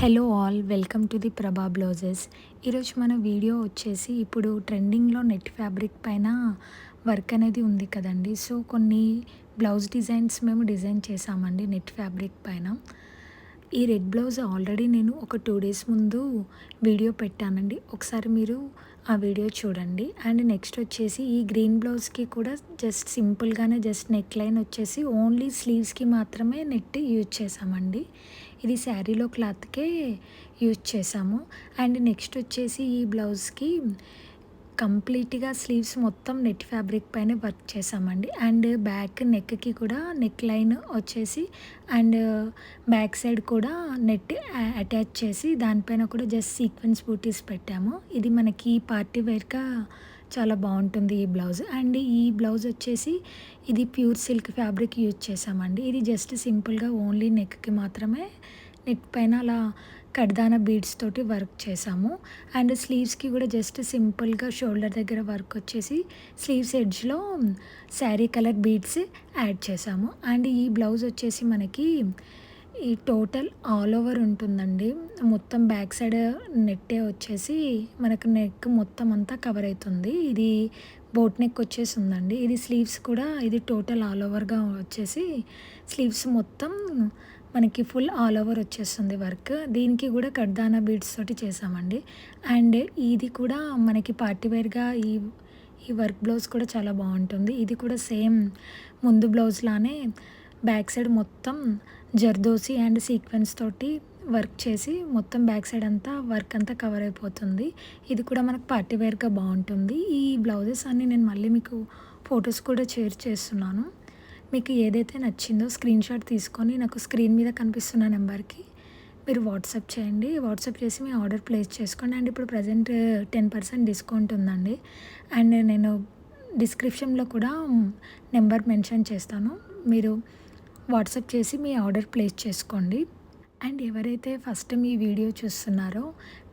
Hello all welcome to the ప్రభా blouses. ఈరోజు మన వీడియో వచ్చేసి ఇప్పుడు ట్రెండింగ్లో నెట్ ఫ్యాబ్రిక్ పైన వర్క్ అనేది ఉంది కదండి. సో కొన్ని బ్లౌజ్ డిజైన్స్ మేము డిజైన్ చేసామండి నెట్ ఫ్యాబ్రిక్ పైన. ఈ రెడ్ బ్లౌజ్ ఆల్రెడీ నేను ఒక 2 డేస్ ముందు వీడియో పెట్టానండి. ఒకసారి మీరు ఆ వీడియో చూడండి. అండ్ నెక్స్ట్ వచ్చేసి ఈ గ్రీన్ బ్లౌజ్కి కూడా జస్ట్ సింపుల్గానే జస్ట్ నెక్ లైన్ వచ్చేసి ఓన్లీ స్లీవ్స్కి మాత్రమే నెట్ యూజ్ చేసామండి. ఇది శారీలో క్లాత్కే యూజ్ చేసాము. అండ్ నెక్స్ట్ వచ్చేసి ఈ బ్లౌజ్కి కంప్లీట్గా స్లీవ్స్ మొత్తం నెట్ ఫ్యాబ్రిక్ పైన వర్క్ చేసామండి. అండ్ బ్యాక్ నెక్కి కూడా నెక్ లైన్ వచ్చేసి అండ్ బ్యాక్ సైడ్ కూడా నెట్ అటాచ్ చేసి దానిపైన కూడా జస్ట్ సీక్వెన్స్ బూటీస్ పెట్టాము. ఇది మనకి పార్టీ వేర్గా చాలా బాగుంటుంది ఈ బ్లౌజ్. అండ్ ఈ బ్లౌజ్ వచ్చేసి ఇది ప్యూర్ సిల్క్ ఫ్యాబ్రిక్ యూజ్ చేసామండి. ఇది జస్ట్ సింపుల్గా ఓన్లీ నెక్కి మాత్రమే నెట్ పైన అలా కడ్దానా బీడ్స్ తోటి వర్క్ చేసాము. అండ్ స్లీవ్స్కి కూడా జస్ట్ సింపుల్గా షోల్డర్ దగ్గర వర్క్ వచ్చేసి స్లీవ్స్ ఎడ్జ్లో శారీ కలర్ బీడ్స్ యాడ్ చేసాము. అండ్ ఈ బ్లౌజ్ వచ్చేసి మనకి ఈ టోటల్ ఆల్ ఓవర్ ఉంటుందండి. మొత్తం బ్యాక్ సైడ్ నెట్టే వచ్చేసి మనకు నెక్ మొత్తం అంతా కవర్ అవుతుంది. ఇది బోట్ నెక్ వచ్చేసి ఉందండి. ఇది స్లీవ్స్ కూడా ఇది టోటల్ ఆల్ ఓవర్గా వచ్చేసి స్లీవ్స్ మొత్తం మనకి ఫుల్ ఆల్ ఓవర్ వచ్చేస్తుంది వర్క్. దీనికి కూడా కడ్దానా బీడ్స్ తోటి చేసామండి. అండ్ ఇది కూడా మనకి పార్టీ వేర్గా ఈ ఈ వర్క్ బ్లౌజ్ కూడా చాలా బాగుంటుంది. ఇది కూడా సేమ్ ముందు బ్లౌజ్ లానే బ్యాక్ సైడ్ మొత్తం జర్దోసి అండ్ సీక్వెన్స్ తోటి వర్క్ చేసి మొత్తం బ్యాక్ సైడ్ అంతా వర్క్ అంతా కవర్ అయిపోతుంది. ఇది కూడా మనకు పార్టీ వేర్గా బాగుంటుంది. ఈ బ్లౌజెస్ అన్నీ నేను మళ్ళీ మీకు ఫొటోస్ కూడా షేర్ చేస్తున్నాను. మీకు ఏదైతే నచ్చిందో స్క్రీన్ షాట్ తీసుకొని నాకు స్క్రీన్ మీద కనిపిస్తున్న నెంబర్కి మీరు వాట్సాప్ చేయండి. వాట్సాప్ చేసి మీ ఆర్డర్ ప్లేస్ చేసుకోండి. అండ్ ఇప్పుడు ప్రజెంట్ 10% డిస్కౌంట్ ఉందండి. అండ్ నేను డిస్క్రిప్షన్లో కూడా నెంబర్ మెన్షన్ చేస్తాను. మీరు వాట్సాప్ చేసి మీ ఆర్డర్ ప్లేస్ చేసుకోండి. అండ్ ఎవరైతే ఫస్ట్ టైం ఈ వీడియో చూస్తున్నారో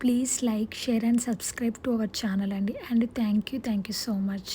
please like, share and subscribe to our channel అండి. And thank you so much.